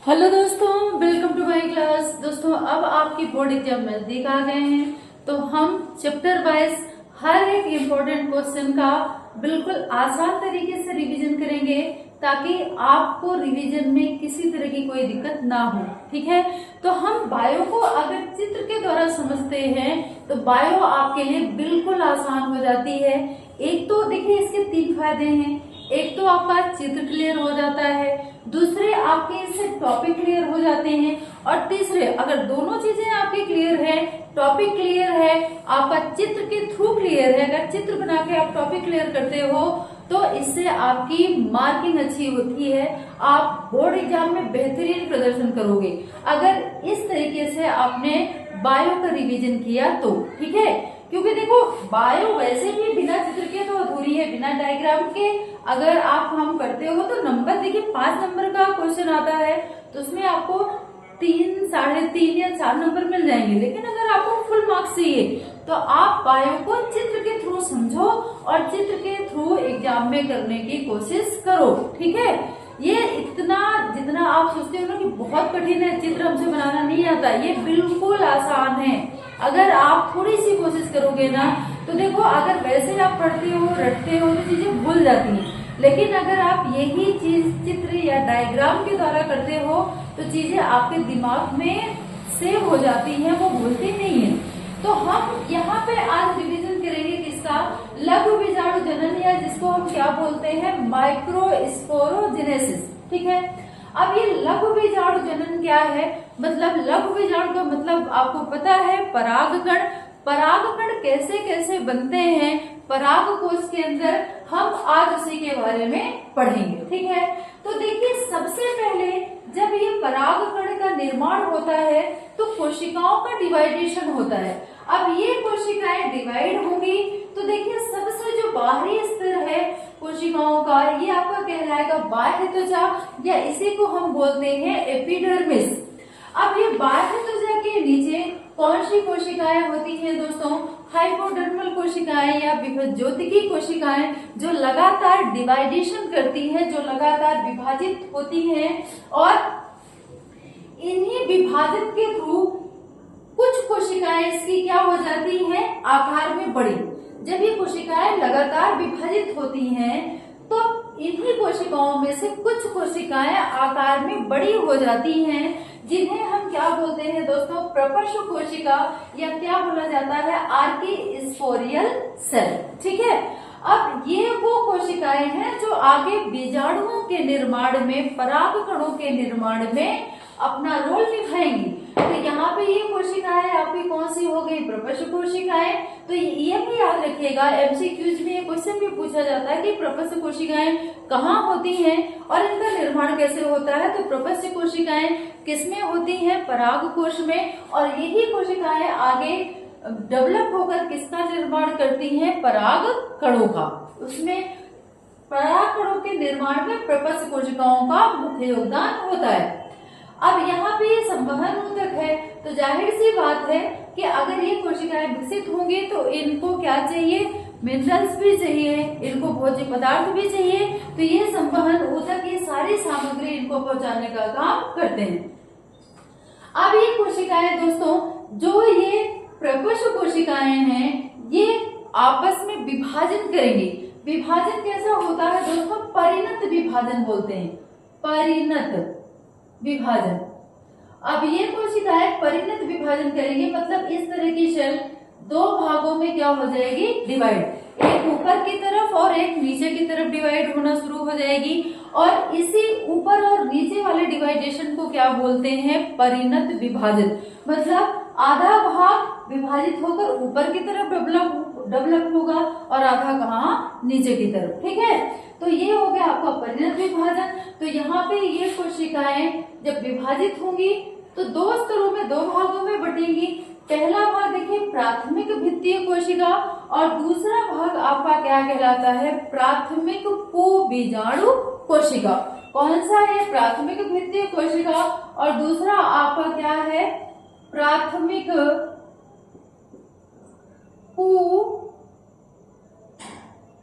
Hello दोस्तों, welcome to my class. दोस्तों, अब आपकी बोर्ड एग्जाम नजदीक आ गए हैं, तो हम चैप्टर वाइज हर एक इम्पोर्टेंट क्वेश्चन का बिल्कुल आसान तरीके से रिवीजन करेंगे ताकि आपको रिवीजन में किसी तरह की कोई दिक्कत ना हो। ठीक है, तो हम बायो को अगर चित्र के द्वारा समझते हैं तो बायो आपके लिए बिल्कुल आसान हो जाती है। एक तो देखिए, इसके 3 फायदे हैं। एक तो आपका चित्र क्लियर हो जाता है, दूसरे आपके इससे टॉपिक क्लियर हो जाते हैं, और तीसरे अगर दोनों चीजें आपकी क्लियर है, टॉपिक क्लियर है, आपका चित्र के थ्रू क्लियर है, अगर चित्र बना के आप टॉपिक क्लियर करते हो तो इससे आपकी मार्किंग अच्छी होती है, आप बोर्ड एग्जाम में बेहतरीन प्रदर्शन करोगे अगर इस तरीके से आपने बायो का रिवीजन किया तो। ठीक है, क्योंकि देखो बायो वैसे भी बिना चित्र के तो अधूरी है, बिना डायग्राम के अगर आप हम करते हो तो नंबर देखिए 5 नंबर का क्वेश्चन आता है तो उसमें आपको 3, 3.5 या 4 नंबर मिल जाएंगे। लेकिन अगर आपको फुल मार्क्स चाहिए तो आप बायो को चित्र के थ्रू समझो और चित्र के थ्रू एग्जाम में करने की कोशिश करो। ठीक है, ये इतना जितना आप सोचते हो ना कि बहुत कठिन है, चित्र हमसे बनाना नहीं आता, ये बिल्कुल आसान है। अगर आप थोड़ी सी कोशिश करोगे ना तो देखो, अगर वैसे आप पढ़ते हो रटते हो तो चीजें भूल जाती हैं, लेकिन अगर आप यही चीज चित्र या डायग्राम के द्वारा करते हो तो चीजें आपके दिमाग में सेव हो जाती हैं, वो भूलती नहीं है। तो हम यहाँ पे आज रिवीजन करेंगे किसका, लघु बीजाणु जनन, या जिसको हम क्या बोलते हैं, माइक्रोस्पोरोजेनेसिस। ठीक है, अब ये लघु बीजाणु जनन क्या है, मतलब लघु बीजाणु का मतलब आपको पता है परागकण। परागकण कैसे कैसे बनते हैं पराग कोश के अंदर, हम आज उसी के बारे में पढ़ेंगे। ठीक है, तो देखिए सबसे पहले जब ये परागकण का निर्माण होता है तो कोशिकाओं का डिवाइडेशन होता है। अब ये कोशिकाएं डिवाइड होंगी तो देखिए सबसे जो बाहरी स्तर है कोशिकाओं का, ये आपका कहलाएगा बाह्य त्वचा, या इसी को हम बोलते हैं एपिडर्मिस। अब ये बाह्य त्वचा के नीचे कौन सी कोशिकाएं होती हैं दोस्तों, हाइपोडर्मल कोशिकाएं या विभज्योतिकी कोशिकाएं, जो लगातार डिवाइडेशन करती हैं, जो लगातार विभाजित होती हैं, और इन्हीं विभाजन के थ्रू कुछ कोशिकाएं इसकी क्या हो जाती हैं, आकार में बड़ी। जब ये कोशिकाएं लगातार विभाजित होती हैं तो इन्हीं कोशिकाओं में से कुछ कोशिकाएं आकार में बड़ी हो जाती हैं, जिन्हें हम क्या बोलते हैं दोस्तों, प्रपश्च कोशिका, या क्या बोला जाता है, आर्कीस्पोरियल सेल। ठीक है, अब ये वो कोशिकाएं हैं जो आगे बीजाणुओं के निर्माण में, परागकणों के निर्माण में अपना रोल निभाएंगी। तो यहाँ पे ये कोशिकाएं आपकी कौन सी हो गई, प्रपश्च कोशिकाएं। तो ये भी याद रखिएगा, एमसीक्यूज में ये क्वेश्चन भी पूछा जाता है कि प्रपश्च कोशिकाएं कहाँ होती हैं और इनका निर्माण कैसे होता है। तो प्रपश्च कोशिकाएं किसमें होती हैं, पराग कोश में, और यही कोशिकाएं आगे डेवलप होकर किसका निर्माण करती हैं, पराग कणों का। उसमें पराग कणों के निर्माण में प्रपश्च कोशिकाओं का मुख्य योगदान होता है। अब यहाँ पे ये संवहन ऊतक है, तो जाहिर सी बात है कि अगर ये कोशिकाएं विकसित होंगी तो इनको क्या चाहिए, मिनरल्स भी चाहिए, इनको भोज्य पदार्थ भी चाहिए। तो ये संवहन ऊतक ये सारी सामग्री इनको पहुंचाने का काम करते हैं। अब ये कोशिकाएं दोस्तों, जो ये प्रपश्च कोशिकाएं हैं, ये आपस में विभाजन करेंगी। विभाजन कैसा होता है दोस्तों, परिणत विभाजन बोलते हैं, परिणत विभाजन। अब ये कोशिकाएं परिणत विभाजन करेंगे, मतलब इस तरह की सेल 2 भागों में क्या हो जाएगी, डिवाइड, एक ऊपर की तरफ और एक नीचे की तरफ डिवाइड होना शुरू हो जाएगी। और इसी ऊपर और नीचे वाले डिवाइडेशन को क्या बोलते हैं, परिणत विभाजन। मतलब आधा भाग विभाजित होकर ऊपर की तरफ डेवलप होगा और आधा कहाँ, नीचे की तरफ। ठीक है, तो ये हो गया आपका परिणत विभाजन। तो यहाँ पे ये कोशिकाएं जब विभाजित होंगी तो 2 स्तरों में, 2 भागों में बटेंगी। पहला भाग देखिए प्राथमिक भित्तीय कोशिका, और दूसरा भाग आपका क्या कहलाता है, प्राथमिक पुबीजाणु कोशिका। कौन सा है, प्राथमिक भित्तीय कोशिका, और दूसरा आपका क्या है, प्राथमिक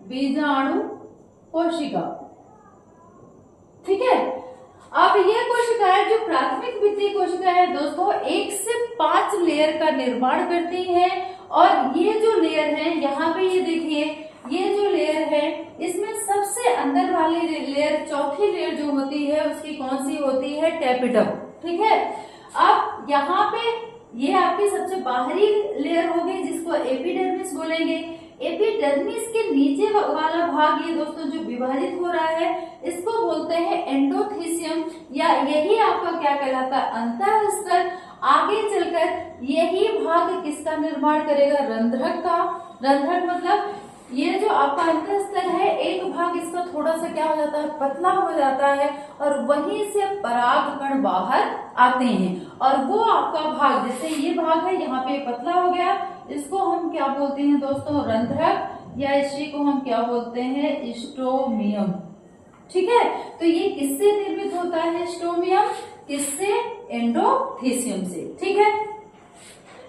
पुबीजाणु कोशिका। ठीक है, अब ये कोशिकाएं जो भित्ति कोशिकाएं दोस्तों 1 से 5 लेयर का निर्माण करती हैं। और ये जो लेयर है, यहाँ पे ये देखिए, ये जो लेयर है इसमें सबसे अंदर वाली लेयर, चौथी लेयर जो होती है उसकी कौन सी होती है? टेपिडम। ठीक है। अब यहाँ पे ये आपकी सबसे बाहरी लेयर हो गई जिसको एपिडर्मिस बोलेंगे। एपिडर्मिस के नीचे वाला भाग ये दोस्तों जो विभाजित हो रहा है इसको बोलते हैं एंडोथीसियम, या यही आपका क्या कहलाता है? अंतःस्तर। आगे चलकर यही भाग किसका निर्माण करेगा? रंध्रक का। रंध्रक मतलब ये जो आपका अंतःस्तर है, एक भाग इसका थोड़ा सा क्या हो जाता है? पतला हो जाता है और वहीं से परागकण बाहर आते हैं। और वो आपका भाग, जैसे ये भाग है यहाँ पे पतला हो गया, इसको हम क्या बोलते हैं दोस्तों? रंध्रक, या इसी को हम क्या बोलते हैं? स्टोमियम। ठीक है। तो ये किससे निर्मित होता है? स्टोमियम। किससे? एंडोथीसियम से। ठीक है।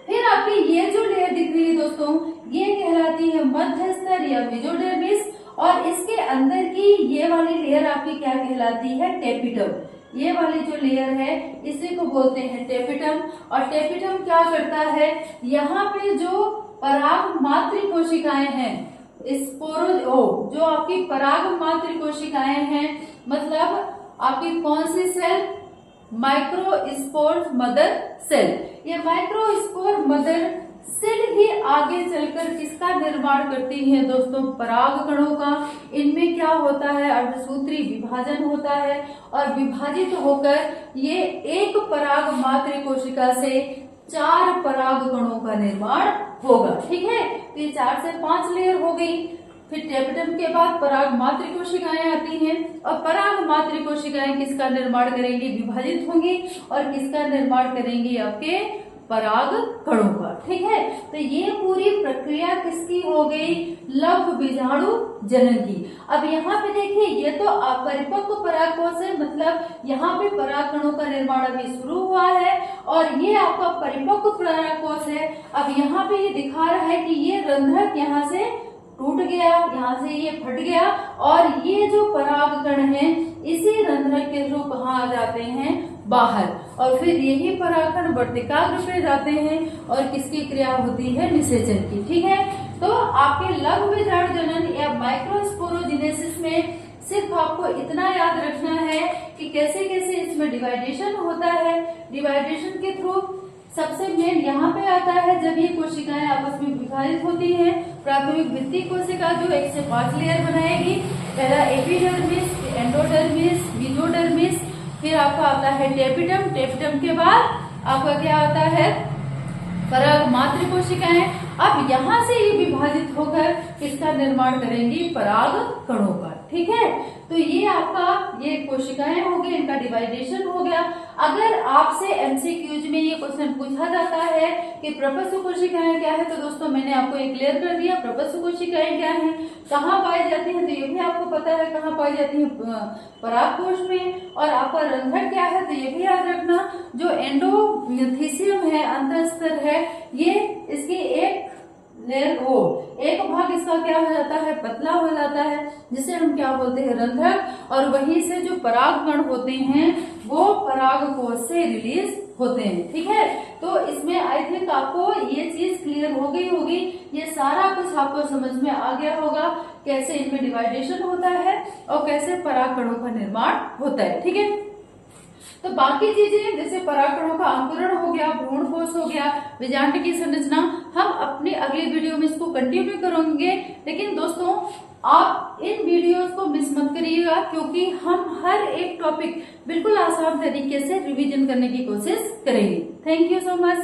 फिर आपकी ये जो लेयर दिख रही है दोस्तों, ये कहलाती है मध्य स्तर या मेसोडर्मिस। और इसके अंदर की ये वाली लेयर आपकी क्या कहलाती है? टेपिडम। ये वाली जो लेयर है इसी को बोलते हैं टेपिडम। और टेपिडम क्या करता है? यहाँ पे जो पराग मात्र कोशिकाएं हैं, जो आपकी पराग मात्र कोशिकाएं हैं, मतलब आपकी कौन सी सेल? Microspore mother cell. ये माइक्रोस्पोर मदर सेल ही आगे चलकर किसका निर्माण करती है दोस्तों? परागकणों का। इनमें क्या होता है? अर्धसूत्री विभाजन होता है और विभाजित होकर ये एक पराग मात्र कोशिका से 4 परागकणों का निर्माण होगा। ठीक है। तो ये 4 से 5 लेयर हो गई। फिर टेपिडम के बाद पराग मात्र कोशिकाएं आती हैं और पराग मात्र कोशिकाएं किसका निर्माण करेंगी? विभाजित होंगी और किसका निर्माण करेंगी? आपके पराग कणों का। ठीक है। तो ये पूरी प्रक्रिया किसकी हो गई? लघु बीजाणु जनन की। अब यहाँ पे देखिए, ये तो अपरिपक्व परागकोश है, मतलब यहाँ पे पराग कणों का निर्माण अभी शुरू हुआ है और ये आपका परिपक्व परागकोश है। अब यहाँ पे ये दिखा रहा है कि ये रंध्रक यहाँ से टूट गया, यहाँ से ये फट गया और ये जो परागकण है इसी रंध्रक के थ्रू कहाँ आ जाते हैं? बाहर। और फिर यही परागकण वर्तिकाग्र पे जाते हैं और किसकी क्रिया होती है? निषेचन की। ठीक है। तो आपके लघु बीजाणु जनन या माइक्रोस्पोरोजिनेसिस में सिर्फ आपको इतना याद रखना है कि कैसे कैसे इसमें डिवाइडेशन होता है। डिवाइडेशन के थ्रू सबसे मेन यहाँ पे आता है जब ये कोशिकाएं आपस में विभाजित होती हैं। प्राथमिक भित्ति कोशिका जो 1 से 5 लेयर बनाएगी। पहला एपिडर्मिस, एंडोडर्मिस, मेसोडर्मिस, फिर आपका आता है टेपिडम। टेपिडम के बाद आपका क्या आता है? पराग मात्र कोशिकाएं। अब यहाँ से ये विभाजित होकर किसका निर्माण करेंगी? पराग कणों का। ठीक है। तो ये आपका ये कोशिकाएं हो गई, इनका डिवाइडेशन हो गया। अगर आपसे एमसीक्यूज में ये क्वेश्चन पूछा जाता है कि प्रपस्व कोशिकाएं क्या है, तो दोस्तों मैंने आपको ये क्लियर कर दिया। प्रपस्व कोशिकाएं क्या है, कहाँ पाई जाती है, तो ये भी आपको पता है कहाँ पाई जाती है? परागकोश में। और आपका रंध्रक क्या है, तो ये भी याद रखना। जो एंडोथीसियम है, अंतःस्तर है, ये इसकी एक लेयर हो, एक भाग इसका क्या हो जाता है? पतला हो जाता है, जिसे हम क्या बोलते हैं? रंध्रक। और वहीं से जो परागकण होते हैं वो परागकोश से रिलीज होते हैं। ठीक है। तो इसमें आई थिंक आपको ये चीज क्लियर हो गई होगी। ये सारा कुछ आपको समझ में आ गया होगा, कैसे इनमें डिवाइडेशन होता है और कैसे परागकणों का निर्माण होता है। ठीक है। तो बाकी चीजें जैसे परागकणों का अंकुरण हो गया, भ्रूणकोश हो गया, बीजांड की संरचना, हम अपनी अगली वीडियो में इसको कंटिन्यू करेंगे। लेकिन दोस्तों आप इन वीडियोस को मिस मत करिएगा, क्योंकि हम हर एक टॉपिक बिल्कुल आसान तरीके से रिवीजन करने की कोशिश करेंगे। Thank you so much.